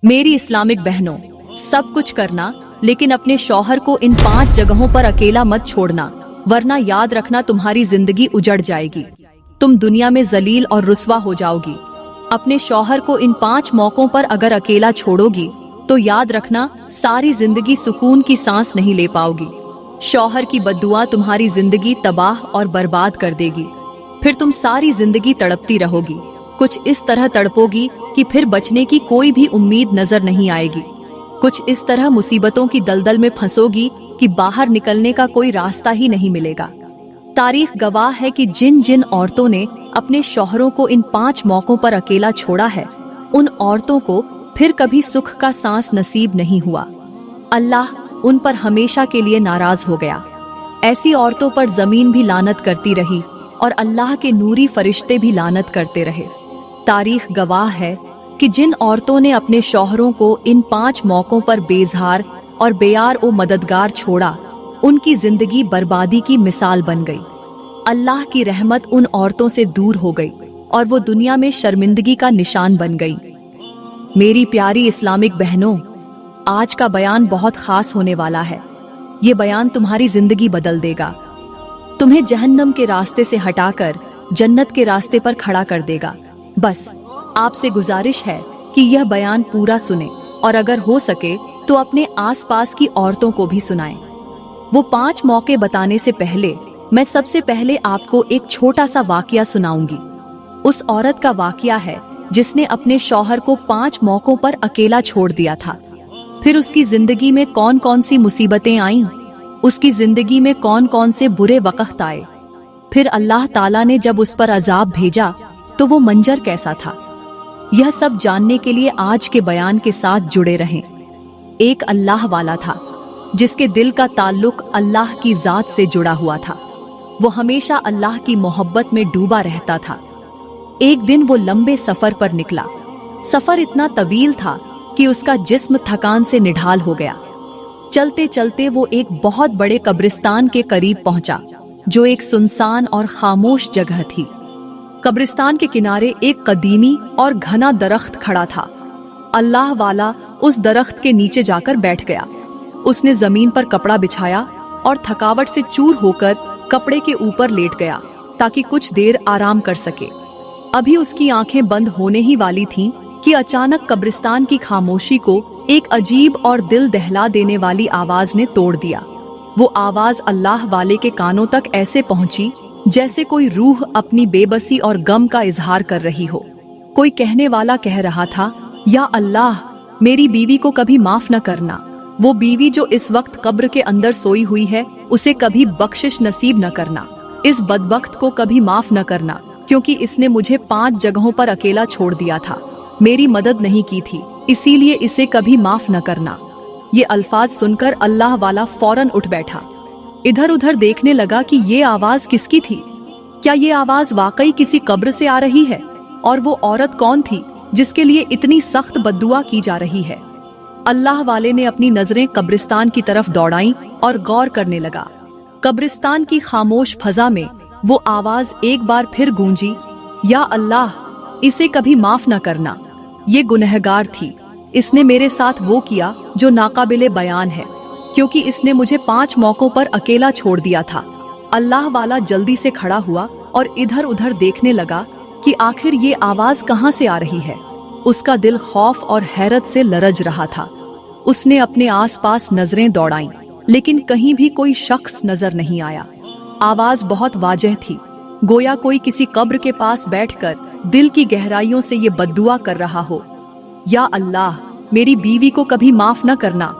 मेरी इस्लामिक बहनों, सब कुछ करना लेकिन अपने शौहर को इन 5 जगहों पर अकेला मत छोड़ना, वरना याद रखना तुम्हारी जिंदगी उजड़ जाएगी। तुम दुनिया में जलील और रुस्वा हो जाओगी। अपने शौहर को इन 5 मौकों पर अगर अकेला छोड़ोगी तो याद रखना सारी जिंदगी सुकून की सांस नहीं ले पाओगी। शौहर की बद्दुआ तुम्हारी जिंदगी तबाह और बर्बाद कर देगी। फिर तुम सारी जिंदगी तड़पती रहोगी, कुछ इस तरह तड़पोगी कि फिर बचने की कोई भी उम्मीद नजर नहीं आएगी। कुछ इस तरह मुसीबतों की दलदल में फंसोगी कि बाहर निकलने का कोई रास्ता ही नहीं मिलेगा। तारीख गवाह है कि जिन जिन औरतों ने अपने शौहरों को इन 5 मौकों पर अकेला छोड़ा है, उन औरतों को फिर कभी सुख का सांस नसीब नहीं हुआ। अल्लाह उन पर हमेशा के लिए नाराज हो गया। ऐसी औरतों पर जमीन भी लानत करती रही और अल्लाह के नूरी फरिश्ते भी लानत करते रहे। तारीख गवाह है कि जिन औरतों ने अपने शौहरों को इन 5 मौकों पर बेजहार और बेयार ओ मददगार छोड़ा, उनकी जिंदगी बर्बादी की मिसाल बन गई। अल्लाह की रहमत उन औरतों से दूर हो गई और वो दुनिया में शर्मिंदगी का निशान बन गई। मेरी प्यारी इस्लामिक बहनों, आज का बयान बहुत खास होने वाला है। ये बयान तुम्हारी जिंदगी बदल देगा, तुम्हें जहन्नम के रास्ते से हटाकर जन्नत के रास्ते पर खड़ा कर देगा। बस आपसे गुजारिश है कि यह बयान पूरा सुने और अगर हो सके तो अपने आसपास की औरतों को भी सुनाएं। वो 5 मौके बताने से पहले मैं सबसे पहले आपको एक छोटा सा वाकया सुनाऊंगी। उस औरत का वाकया है जिसने अपने शौहर को 5 मौकों पर अकेला छोड़ दिया था। फिर उसकी जिंदगी में कौन कौन सी मुसीबतें आईं, उसकी जिंदगी में कौन कौन से बुरे वक्त आए। फिर अल्लाह ताला ने जब उस पर अजाब भेजा तो वो मंजर कैसा था। यह सब जानने के लिए आज के बयान के साथ जुड़े रहें। एक अल्लाह वाला था जिसके दिल का ताल्लुक अल्लाह की जात से जुड़ा हुआ था। वो हमेशा अल्लाह की मोहब्बत में डूबा रहता था। एक दिन वो लंबे सफर पर निकला। सफर इतना तवील था कि उसका जिस्म थकान से निढाल हो गया। चलते चलते वो एक बहुत बड़े कब्रिस्तान के करीब पहुंचा, जो एक सुनसान और खामोश जगह थी। कब्रिस्तान के किनारे एक कदीमी और घना दरख्त खड़ा था। अल्लाह वाला उस दरख्त के नीचे जाकर बैठ गया। उसने जमीन पर कपड़ा बिछाया और थकावट से चूर होकर कपड़े के ऊपर लेट गया ताकि कुछ देर आराम कर सके। अभी उसकी आंखें बंद होने ही वाली थीं कि अचानक कब्रिस्तान की खामोशी को एक अजीब और दिल दहला देने वाली आवाज ने तोड़ दिया। वो आवाज अल्लाह वाले के कानों तक ऐसे पहुंची जैसे कोई रूह अपनी बेबसी और गम का इजहार कर रही हो। कोई कहने वाला कह रहा था, या अल्लाह, मेरी बीवी को कभी माफ न करना। वो बीवी जो इस वक्त कब्र के अंदर सोई हुई है, उसे कभी बख्शिश नसीब न करना। इस बदबख्त को कभी माफ न करना, क्योंकि इसने मुझे 5 जगहों पर अकेला छोड़ दिया था, मेरी मदद नहीं की थी, इसीलिए इसे कभी माफ न करना। ये अल्फाज सुनकर अल्लाह वाला फौरन उठ बैठा। इधर उधर देखने लगा कि ये आवाज किसकी थी। क्या ये आवाज वाकई किसी कब्र से आ रही है? और वो औरत कौन थी जिसके लिए इतनी सख्त बद्दुआ की जा रही है? अल्लाह वाले ने अपनी नजरें कब्रिस्तान की तरफ दौड़ाईं और गौर करने लगा। कब्रिस्तान की खामोश फजा में वो आवाज एक बार फिर गूंजी, या अल्लाह, इसे कभी माफ न करना। ये गुनहगार थी, इसने मेरे साथ वो किया जो नाकाबिले बयान है, क्योंकि इसने मुझे 5 मौकों पर अकेला छोड़ दिया था। अल्लाह वाला जल्दी से खड़ा हुआ और इधर उधर देखने लगा कि आखिर ये आवाज कहाँ से आ रही है। उसका दिल खौफ और हैरत से लरज रहा था। उसने अपने आसपास नजरें दौड़ाईं, लेकिन कहीं भी कोई शख्स नजर नहीं आया। आवाज बहुत वाजह थी, गोया कोई किसी कब्र के पास बैठकर दिल की गहराइयों से ये बद्दुआ कर रहा हो, या अल्लाह, मेरी बीवी को कभी माफ न करना।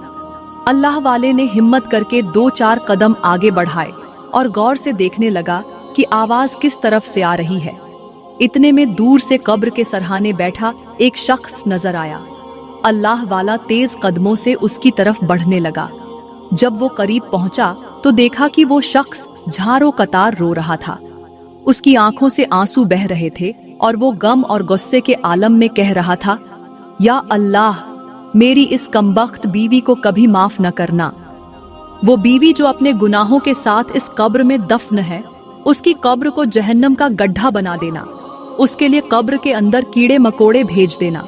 अल्लाह वाले ने हिम्मत करके 2-4 कदम आगे बढ़ाए और गौर से देखने लगा कि आवाज किस तरफ से आ रही है। इतने में दूर से कब्र के सरहाने बैठा एक शख्स नजर आया। अल्लाह वाला तेज कदमों से उसकी तरफ बढ़ने लगा। जब वो करीब पहुंचा तो देखा कि वो शख्स झारों कतार रो रहा था। उसकी आंखों से आंसू बह रहे थे और वो गम और गुस्से के आलम में कह रहा था, या अल्लाह, मेरी इस कमबख्त बीवी को कभी माफ न करना। वो बीवी जो अपने गुनाहों के साथ इस कब्र में दफन है, उसकी कब्र को जहन्नम का गड्ढा बना देना। उसके लिए कब्र के अंदर कीड़े मकोड़े भेज देना,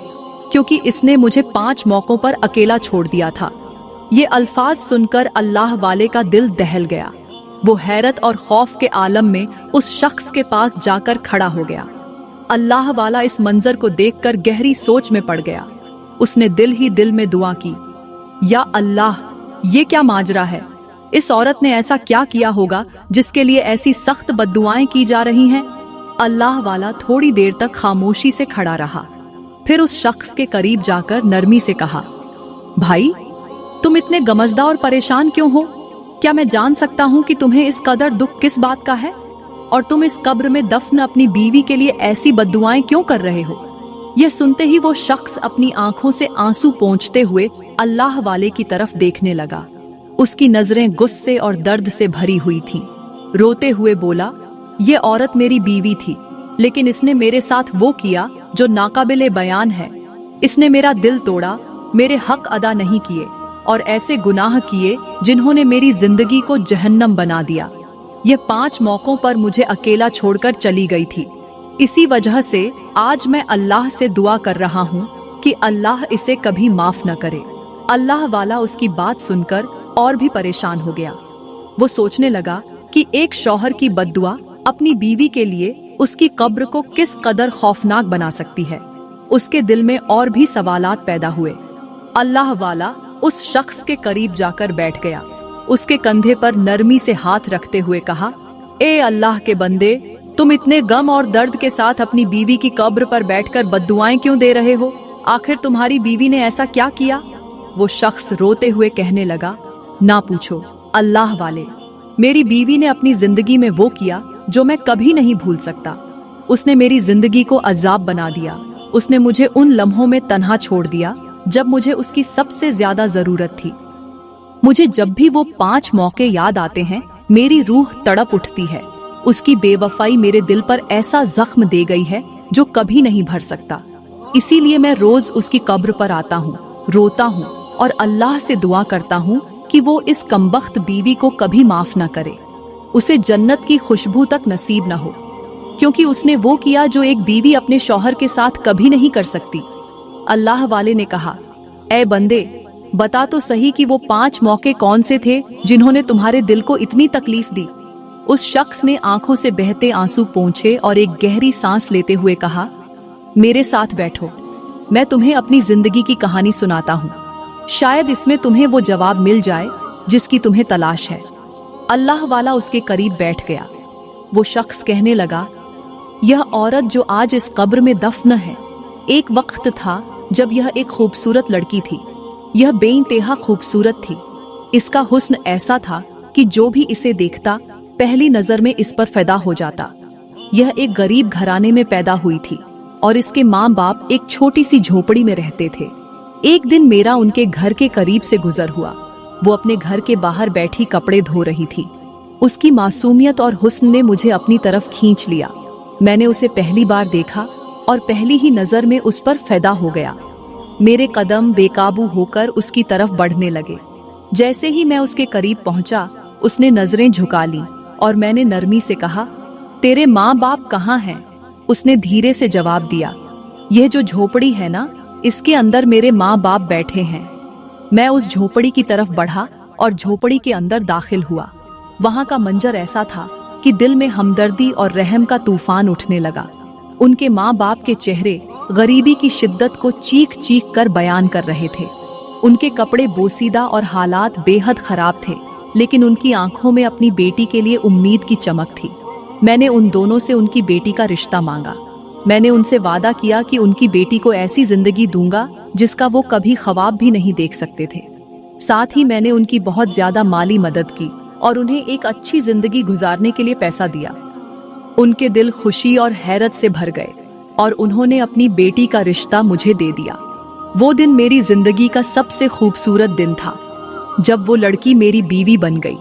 क्योंकि इसने मुझे 5 मौकों पर अकेला छोड़ दिया था। ये अल्फाज सुनकर अल्लाह वाले का दिल दहल गया। वो हैरत और खौफ के आलम में उस शख्स के पास जाकर खड़ा हो गया। अल्लाह वाला इस मंजर को देखकर गहरी सोच में पड़ गया। उसने दिल ही दिल में दुआ की, या अल्लाह, ये क्या माजरा है? इस औरत ने ऐसा क्या किया होगा जिसके लिए ऐसी सख्त बद्दुआएं की जा रही हैं? अल्लाह वाला थोड़ी देर तक खामोशी से खड़ा रहा, फिर उस शख्स के करीब जाकर नरमी से कहा, भाई, तुम इतने गमजदा और परेशान क्यों हो? क्या मैं जान सकता हूं कि तुम्हें इस कदर दुख किस बात का है? और तुम इस कब्र में दफन अपनी बीवी के लिए ऐसी बद्दुआएं क्यों कर रहे हो? यह सुनते ही वो शख्स अपनी आंखों से आंसू पोंछते हुए अल्लाह वाले की तरफ देखने लगा। उसकी नजरें गुस्से और दर्द से भरी हुई थीं। रोते हुए बोला, ये औरत मेरी बीवी थी, लेकिन इसने मेरे साथ वो किया जो नाकाबिले बयान है। इसने मेरा दिल तोड़ा, मेरे हक अदा नहीं किए और ऐसे गुनाह किए जिन्होंने मेरी जिंदगी को जहन्नम बना दिया। यह 5 मौकों पर मुझे अकेला छोड़कर चली गई थी। इसी वजह से आज मैं अल्लाह से दुआ कर रहा हूँ कि अल्लाह इसे कभी माफ न करे। अल्लाह वाला उसकी बात सुनकर और भी परेशान हो गया। वो सोचने लगा कि एक शौहर की बद्दुआ अपनी बीवी के लिए उसकी कब्र को किस कदर खौफनाक बना सकती है। उसके दिल में और भी सवालात पैदा हुए। अल्लाह वाला उस शख्स के करीब जाकर बैठ गया। उसके कंधे पर नरमी से हाथ रखते हुए कहा, ए अल्लाह के बंदे, तुम इतने गम और दर्द के साथ अपनी बीवी की कब्र पर बैठकर बद्दुआएं क्यों दे रहे हो? आखिर तुम्हारी बीवी ने ऐसा क्या किया? वो शख्स रोते हुए कहने लगा, ना पूछो अल्लाह वाले, मेरी बीवी ने अपनी जिंदगी में वो किया जो मैं कभी नहीं भूल सकता। उसने मेरी जिंदगी को अजाब बना दिया। उसने मुझे उन लम्हों में तन्हा छोड़ दिया जब मुझे उसकी सबसे ज्यादा जरूरत थी। मुझे जब भी वो 5 मौके याद आते हैं, मेरी रूह तड़प उठती है। उसकी बेवफाई मेरे दिल पर ऐसा जख्म दे गई है जो कभी नहीं भर सकता। इसीलिए मैं रोज उसकी कब्र पर आता हूँ, रोता हूँ और अल्लाह से दुआ करता हूँ कि वो इस कमबख्त बीवी को कभी माफ न करे, उसे जन्नत की खुशबू तक नसीब न हो, क्योंकि उसने वो किया जो एक बीवी अपने शौहर के साथ कभी नहीं कर सकती। अल्लाह वाले ने कहा, ए बंदे, बता तो सही कि वो 5 मौके कौन से थे जिन्होंने तुम्हारे दिल को इतनी तकलीफ दी। उस शख्स ने आंखों से बहते आंसू पोंछे और एक गहरी सांस लेते हुए कहा, मेरे साथ बैठो, मैं तुम्हें अपनी जिंदगी की कहानी सुनाता हूँ। शायद इसमें तुम्हें वो जवाब मिल जाए जिसकी तुम्हें तलाश है। अल्लाह वाला उसके करीब बैठ गया। वो शख्स कहने लगा, यह औरत जो आज इस कब्र में दफन है, एक वक्त था जब यह एक खूबसूरत लड़की थी। यह बेइंतहा खूबसूरत थी। इसका हुस्न ऐसा था कि जो भी इसे देखता पहली नजर में इस पर फिदा हो जाता। यह एक गरीब घराने में पैदा हुई थी और इसके माँ बाप एक छोटी सी झोपड़ी में रहते थे। एक दिन मेरा उनके घर के करीब से गुजर हुआ। वो अपने घर के बाहर बैठी कपड़े धो रही थी। उसकी मासूमियत और हुस्न ने मुझे अपनी तरफ खींच लिया। मैंने उसे पहली बार देखा और पहली ही नजर में उस पर फिदा हो गया। मेरे कदम बेकाबू होकर उसकी तरफ बढ़ने लगे। जैसे ही मैं उसके करीब पहुंचा, उसने नजरें झुका ली और मैंने नरमी से कहा, तेरे माँ बाप कहाँ हैं? उसने धीरे से जवाब दिया, यह जो झोपड़ी है ना, इसके अंदर मेरे माँ बाप बैठे हैं। मैं उस झोपड़ी की तरफ बढ़ा और झोपड़ी के अंदर दाखिल हुआ। वहां का मंजर ऐसा था कि दिल में हमदर्दी और रहम का तूफान उठने लगा। उनके माँ बाप के चेहरे गरीबी की शिद्दत को चीख चीख कर बयान कर रहे थे। उनके कपड़े बोसीदा और हालात बेहद खराब थे, लेकिन उनकी आंखों में अपनी बेटी के लिए उम्मीद की चमक थी। मैंने उन दोनों से उनकी बेटी का रिश्ता मांगा। मैंने उनसे वादा किया कि उनकी बेटी को ऐसी जिंदगी दूंगा जिसका वो कभी ख्वाब भी नहीं देख सकते थे। साथ ही मैंने उनकी बहुत ज्यादा माली मदद की और उन्हें एक अच्छी जिंदगी गुजारने के लिए पैसा दिया। उनके दिल खुशी और हैरत से भर गए और उन्होंने अपनी बेटी का रिश्ता मुझे दे दिया। वो दिन मेरी जिंदगी का सबसे खूबसूरत दिन था, जब वो लड़की मेरी बीवी बन गई।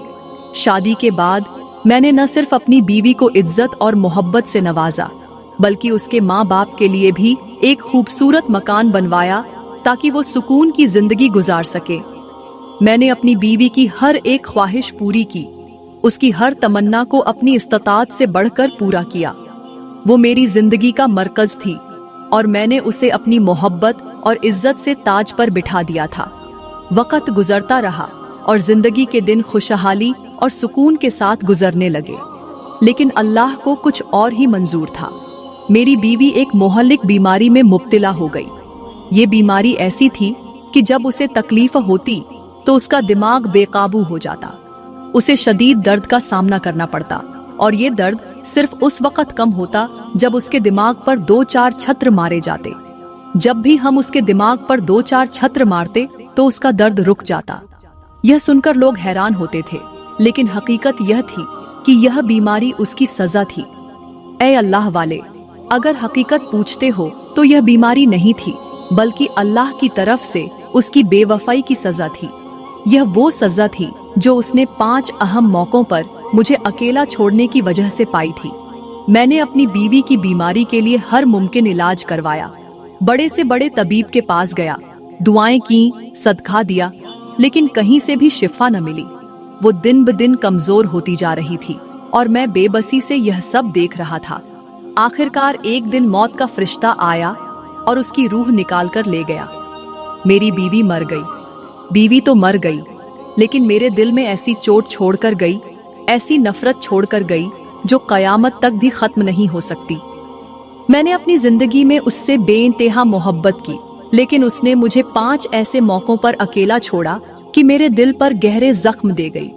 शादी के बाद मैंने न सिर्फ अपनी बीवी को इज्जत और मोहब्बत से नवाजा, बल्कि उसके माँ बाप के लिए भी एक खूबसूरत मकान बनवाया ताकि वो सुकून की जिंदगी गुजार सके। मैंने अपनी बीवी की हर एक ख्वाहिश पूरी की, उसकी हर तमन्ना को अपनी इस्तात से बढ़कर पूरा किया। वो मेरी जिंदगी का मरकज थी और मैंने उसे अपनी मोहब्बत और इज्जत से ताज पर बिठा दिया था। वक्त गुजरता रहा और जिंदगी के दिन खुशहाली और सुकून के साथ गुजरने लगे, लेकिन अल्लाह को कुछ और ही मंजूर था। मेरी बीवी एक मोहल्लिक बीमारी में मुब्तला हो गई। ये बीमारी ऐसी थी कि जब उसे तकलीफ होती तो उसका दिमाग बेकाबू हो जाता। उसे शदीद दर्द का सामना करना पड़ता और ये दर्द सिर्फ उस वक्त कम होता जब उसके दिमाग पर 2-4 छत्र मारे जाते। जब भी हम उसके दिमाग पर 2-4 छत्र मारते तो उसका दर्द रुक जाता। यह सुनकर लोग हैरान होते थे, लेकिन हकीकत यह थी कि यह बीमारी उसकी सजा थी। ऐ अल्लाह वाले, अगर हकीकत पूछते हो तो यह बीमारी नहीं थी, बल्कि अल्लाह की तरफ से उसकी बेवफाई की सजा थी। यह वो सजा थी जो उसने 5 अहम मौकों पर मुझे अकेला छोड़ने की वजह से पाई थी। मैंने अपनी बीवी की बीमारी के लिए हर मुमकिन इलाज करवाया, बड़े से बड़े तबीब के पास गया, दुआएं की, सदका दिया, लेकिन कहीं से भी शिफा न मिली। वो दिन ब दिन कमजोर होती जा रही थी और मैं बेबसी से यह सब देख रहा था। आखिरकार एक दिन मौत का फरिश्ता आया और उसकी रूह निकाल कर ले गया। मेरी बीवी मर गई। बीवी तो मर गई, लेकिन मेरे दिल में ऐसी चोट छोड़कर गई, ऐसी नफरत छोड़कर गई जो कयामत तक भी खत्म नहीं हो सकती। मैंने अपनी जिंदगी में उससे बेइंतहा मोहब्बत की, लेकिन उसने मुझे 5 ऐसे मौकों पर अकेला छोड़ा कि मेरे दिल पर गहरे जख्म दे गई।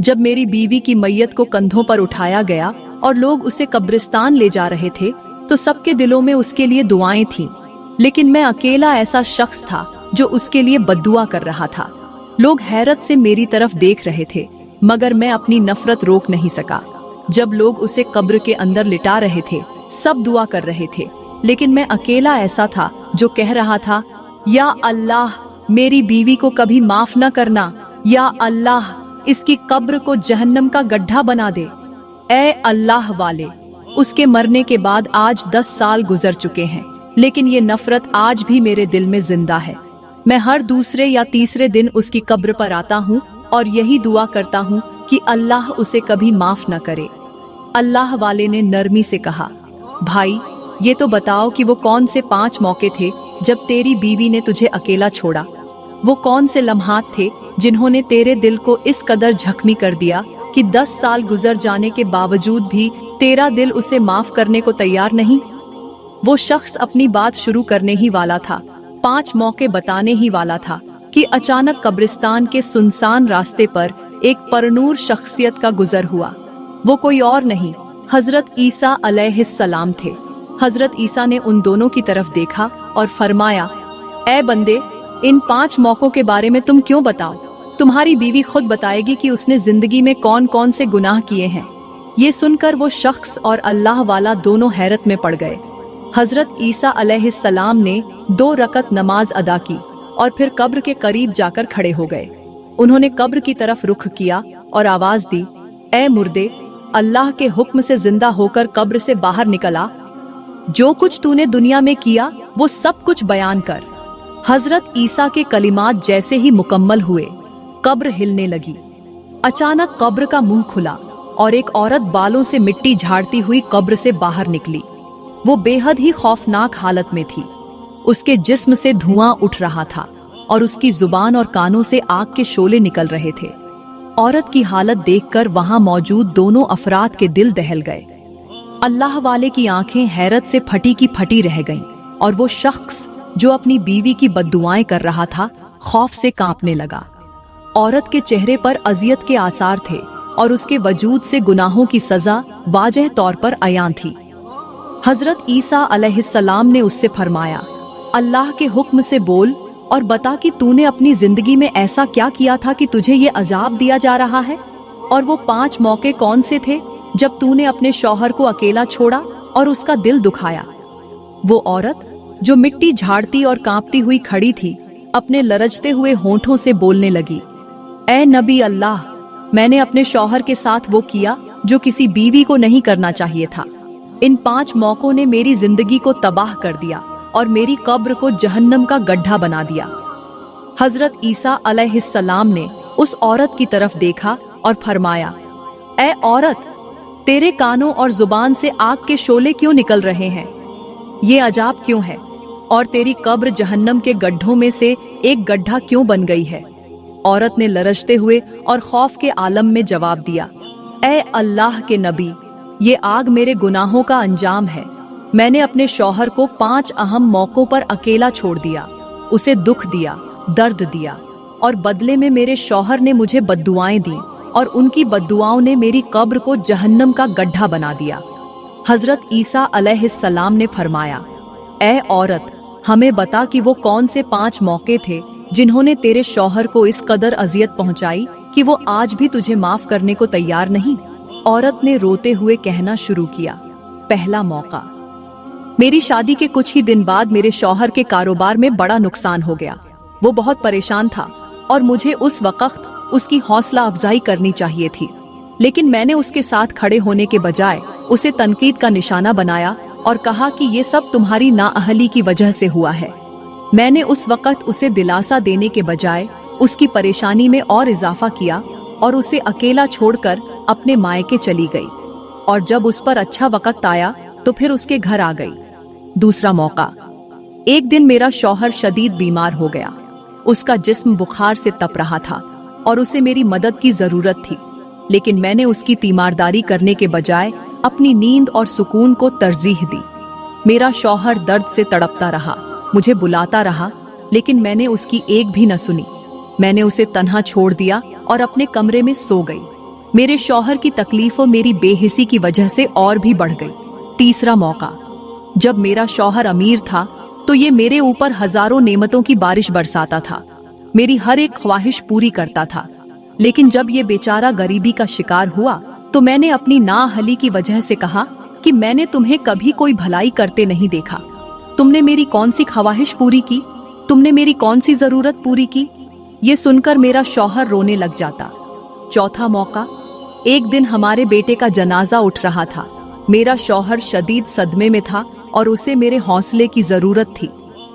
जब मेरी बीवी की मैयत को कंधों पर उठाया गया और लोग उसे कब्रिस्तान ले जा रहे थे तो सबके दिलों में उसके लिए दुआएं थीं, लेकिन मैं अकेला ऐसा शख्स था जो उसके लिए बद्दुआ कर रहा था। लोग हैरत से मेरी तरफ देख रहे थे, मगर मैं अपनी नफरत रोक नहीं सका। जब लोग उसे कब्र के अंदर लिटा रहे थे, सब दुआ कर रहे थे, लेकिन मैं अकेला ऐसा था जो कह रहा था, या अल्लाह, मेरी बीवी को कभी माफ न करना, या अल्लाह, इसकी कब्र को जहन्नम का गड्ढा बना दे। ऐ अल्लाह वाले, उसके मरने के बाद आज 10 साल गुजर चुके हैं, लेकिन ये नफरत आज भी मेरे दिल में जिंदा है। मैं हर दूसरे या तीसरे दिन उसकी कब्र पर आता हूँ और यही दुआ करता हूँ कि अल्लाह उसे कभी माफ न करे। अल्लाह वाले ने नरमी से कहा, भाई, ये तो बताओ कि वो कौन से 5 मौके थे जब तेरी बीवी ने तुझे अकेला छोड़ा? वो कौन से लम्हात थे जिन्होंने तेरे दिल को इस कदर जख्मी कर दिया कि 10 साल गुजर जाने के बावजूद भी तेरा दिल उसे माफ करने को तैयार नहीं? वो शख्स अपनी बात शुरू करने ही वाला था, 5 मौके बताने ही वाला था कि अचानक कब्रिस्तान के सुनसान रास्ते पर एक परनूर शख्सियत का गुजर हुआ। वो कोई और नहीं, हजरत ईसा अलैहिस्सलाम थे। हजरत ईसा ने उन दोनों की तरफ देखा और फरमाया, ऐ बंदे, इन 5 मौकों के बारे में तुम क्यों बताओ? तुम्हारी बीवी खुद बताएगी कि उसने जिंदगी में कौन कौन से गुनाह किए हैं। ये सुनकर वो शख्स और अल्लाह वाला दोनों हैरत में पड़ गए। हजरत ईसा अलैहिस्सलाम ने 2 रकत नमाज अदा की और फिर कब्र के करीब जाकर खड़े हो गए। उन्होंने कब्र की तरफ रुख किया और आवाज दी, ऐ मुर्दे, अल्लाह के हुक्म से जिंदा होकर कब्र से बाहर निकला। जो कुछ तूने दुनिया में किया वो सब कुछ बयान कर। हजरत ईसा के कलिमात जैसे ही मुकम्मल हुए, कब्र हिलने लगी। अचानक कब्र का मुंह खुला और एक औरत बालों से मिट्टी झाड़ती हुई कब्र से बाहर निकली। वो बेहद ही खौफनाक हालत में थी। उसके जिस्म से धुआं उठ रहा था और उसकी जुबान और कानों से आग के शोले निकल रहे थे। औरत की हालत देखकर वहां मौजूद दोनों अफराद के दिल दहल गए। अल्लाह वाले की आंखें हैरत से फटी की फटी रह गईं और वो शख्स जो अपनी बीवी की बद्दुआएं कर रहा था, खौफ से कांपने लगा। औरत के चेहरे पर अजियत के आसार थे और उसके वजूद से गुनाहों की सजा वाज़ेह तौर पर अयान थी। हजरत ईसा अलैहिस्सलाम ने उससे फरमाया, अल्लाह के हुक्म से बोल और बता कि तूने अपनी जिंदगी में ऐसा क्या किया था कि तुझे ये अजाब दिया जा रहा है? और वो 5 मौके कौन से थे जब तूने अपने शौहर को अकेला छोड़ा और उसका दिल दुखाया? वो औरत जो मिट्टी झाड़ती और कांपती हुई खड़ी थी, अपने लरजते हुए होंठों से बोलने लगी, ऐ नबी अल्लाह, मैंने अपने शौहर के साथ वो किया जो किसी बीवी को नहीं करना चाहिए था। इन 5 मौकों ने मेरी जिंदगी को तबाह कर दिया और मेरी कब्र को जहन्नम का गड्ढा बना दिया। हजरत ईसा अलैहिस्सलाम ने उस औरत की तरफ देखा और फरमाया, ऐ औरत, तेरे कानों और जुबान से आग के शोले क्यों निकल रहे हैं? ये अजाब क्यों है? और तेरी कब्र जहन्नम के गड्ढों में से एक गड्ढा क्यों बन गई है? औरत ने लरजते हुए और खौफ के आलम में जवाब दिया, ऐ अल्लाह के नबी, ये आग मेरे गुनाहों का अंजाम है। मैंने अपने शौहर को 5 अहम मौकों पर अकेला छोड़ दिया, उसे दुख दिया, दर्द दिया, और बदले में मेरे शौहर ने मुझे बद्दुआएं दी और उनकी बद्दुआओं ने मेरी कब्र को जहन्नम का गड्ढा बना दिया। हजरत ईसा अलैहिस्सलाम ने फरमाया, ऐ औरत, हमें बता कि वो कौन से 5 मौके थे जिन्होंने तेरे शौहर को इस कदर अजियत पहुंचाई कि वो आज भी तुझे माफ करने को तैयार नहीं? औरत ने रोते हुए कहना शुरू किया, पहला मौका, मेरी शादी के कुछ ही दिन बाद मेरे शौहर के कारोबार में बड़ा नुकसान हो गया। वो बहुत परेशान था और मुझे उस वक्त उसकी हौसला अफजाई करनी चाहिए थी, लेकिन मैंने उसके साथ खड़े होने के बजाय उसे तनकीद का निशाना बनाया और कहा कि ये सब तुम्हारी नाअहली की वजह से हुआ है। मैंने उस वक्त उसे दिलासा देने के बजाय उसकी परेशानी में और इजाफा किया और उसे अकेला छोड़कर अपने मायके चली गई, और जब उस पर अच्छा वक्त आया तो फिर उसके घर आ गई। दूसरा मौका, एक दिन मेरा शौहर शदीद बीमार हो गया। उसका जिस्म बुखार से तप रहा था और उसे मेरी मदद की जरूरत थी, लेकिन मैंने उसकी तीमारदारी करने के बजाय अपनी नींद और सुकून को तरजीह दी। मेरा शौहर दर्द से तड़पता रहा, मुझे बुलाता रहा, लेकिन मैंने उसकी एक भी न सुनी। मैंने उसे तन्हा छोड़ दिया और अपने कमरे में सो गई। मेरे शौहर की तकलीफों मेरी बेहिसी की वजह से और भी बढ़ गई। तीसरा मौका, जब मेरा शौहर अमीर था तो ये मेरे ऊपर हजारों नेमतों की बारिश बरसाता था, मेरी हर एक ख्वाहिश पूरी करता था। लेकिन जब ये बेचारा गरीबी का शिकार हुआ तो मैंने अपनी नाअहली की वजह से कहा कि मैंने तुम्हें कभी कोई भलाई करते नहीं देखा। तुमने मेरी कौन सी ख्वाहिश पूरी की? तुमने मेरी कौन सी जरूरत पूरी की? ये सुनकर मेरा शौहर रोने लग जाता। चौथा मौका, एक दिन हमारे बेटे का जनाजा उठ रहा था। मेरा शौहर शदीद सदमे में था और उसे मेरे हौसले की जरूरत थी,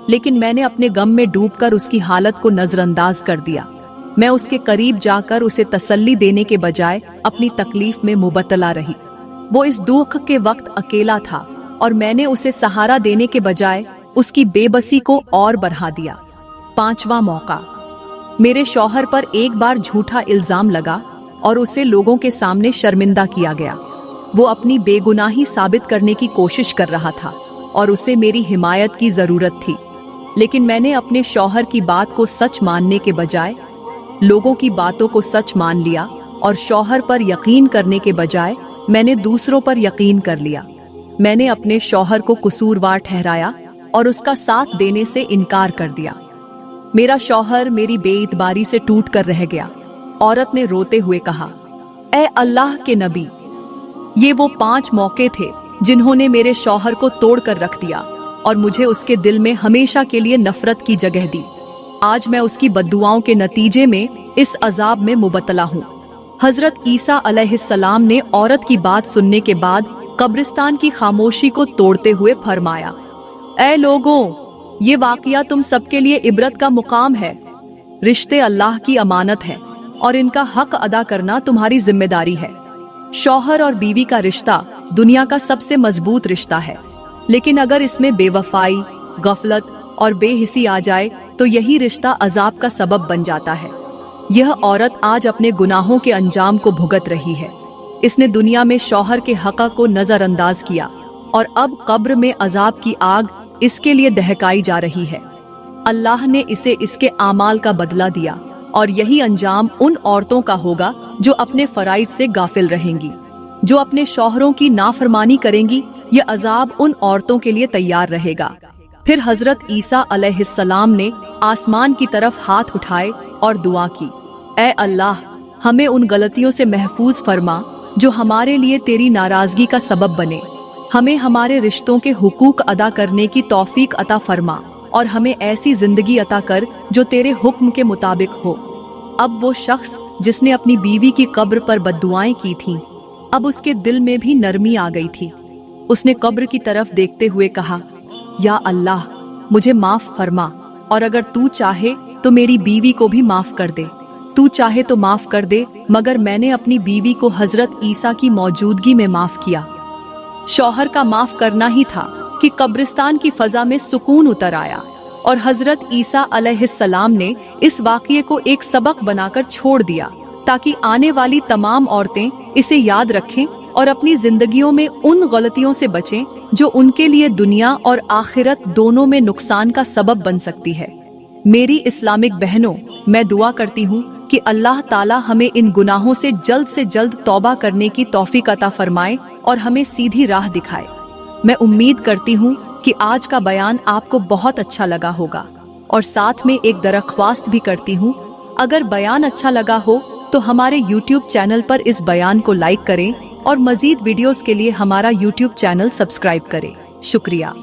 लेकिन मैंने अपने गम में डूबकर उसकी हालत को नजरअंदाज कर दिया। मैं उसके करीब जाकर उसे तसल्ली देने के बजाय अपनी तकलीफ में मुबतला रही। वो इस दुख के वक्त अकेला था और मैंने उसे सहारा देने के बजाय उसकी बेबसी को और बढ़ा दिया। पांचवा मौका, मेरे शौहर पर एक बार झूठा इल्जाम लगा और उसे लोगों के सामने शर्मिंदा किया गया। वो अपनी बेगुनाही साबित करने की कोशिश कर रहा था और उसे मेरी हिमायत की जरूरत थी, लेकिन मैंने अपने शौहर की बात को सच मानने के बजाय लोगों की बातों को सच मान लिया और शौहर पर यकीन करने के बजाय मैंने दूसरों पर यकीन कर लिया। मैंने अपने शौहर को कसूरवार ठहराया और उसका साथ देने से इनकार कर दिया। मेरा शौहर मेरी बेइतबारी से टूट कर रह गया। औरत ने रोते हुए कहा, ऐ अल्लाह के नबी, ये वो 5 मौके थे जिन्होंने मेरे शौहर को तोड़ कर रख दिया और मुझे उसके दिल में हमेशा के लिए नफरत की जगह दी। आज मैं उसकी बद्दुआओं के नतीजे में इस अजाब में मुबतला हूँ। हजरत ईसा अलैहिस्सलाम ने औरत की बात सुनने के बाद कब्रिस्तान की खामोशी को तोड़ते हुए फरमाया, ऐ लोगों, ये वाकया तुम सबके लिए इबरत का मुकाम है। रिश्ते अल्लाह की अमानत है और इनका हक अदा करना तुम्हारी जिम्मेदारी है। शौहर और बीवी का रिश्ता दुनिया का सबसे मजबूत रिश्ता है, लेकिन अगर इसमें बेवफाई, गफलत और बेहिसी आ जाए तो यही रिश्ता अजाब का सबब बन जाता है। यह औरत आज अपने गुनाहों के अंजाम को भुगत रही है। इसने दुनिया में शौहर के हक़ को नजरअंदाज किया और अब कब्र में अजाब की आग इसके लिए दहकाई जा रही है। अल्लाह ने इसे इसके आमाल का बदला दिया और यही अंजाम उन औरतों का होगा जो अपने फराइज से गाफिल रहेंगी, जो अपने शौहरों की नाफरमानी करेंगी। यह अजाब उन औरतों के लिए तैयार रहेगा। फिर हजरत ईसा अलैहिस्सलाम ने आसमान की तरफ हाथ उठाए और दुआ की, ऐ अल्लाह, हमें उन गलतियों से महफूज फरमा जो हमारे लिए तेरी नाराजगी का सबब बने। हमें हमारे रिश्तों के हुकूक अदा करने की तौफीक अता फरमा और हमें ऐसी जिंदगी अता कर जो तेरे हुक्म के मुताबिक हो। अब वो शख्स जिसने अपनी बीवी की कब्र पर बद्दुआएं की थीं, अब उसके दिल में भी नरमी आ गई थी। उसने कब्र की तरफ देखते हुए कहा, या अल्लाह, मुझे माफ फरमा और अगर तू चाहे तो मेरी बीवी को भी माफ कर दे। तू चाहे तो माफ कर दे, मगर मैंने अपनी बीवी को हजरत ईसा की मौजूदगी में माफ किया। शौहर का माफ करना ही था कि कब्रिस्तान की फजा में सुकून उतर आया और हजरत ईसा अलैहिस्सलाम ने इस वाक़ये को एक सबक बनाकर छोड़ दिया, ताकि आने वाली तमाम औरतें इसे याद रखें और अपनी जिंदगियों में उन गलतियों से बचें जो उनके लिए दुनिया और आखिरत दोनों में नुकसान का सबब बन सकती है। मेरी इस्लामिक बहनों, मैं दुआ करती हूँ कि अल्लाह ताला हमें इन गुनाहों से जल्द तौबा करने की तौफीक अता फरमाए और हमें सीधी राह दिखाए। मैं उम्मीद करती हूँ कि आज का बयान आपको बहुत अच्छा लगा होगा और साथ में एक दरख्वास्त भी करती हूँ, अगर बयान अच्छा लगा हो तो हमारे YouTube चैनल पर इस बयान को लाइक करें और मजीद वीडियोस के लिए हमारा YouTube चैनल सब्सक्राइब करें। शुक्रिया।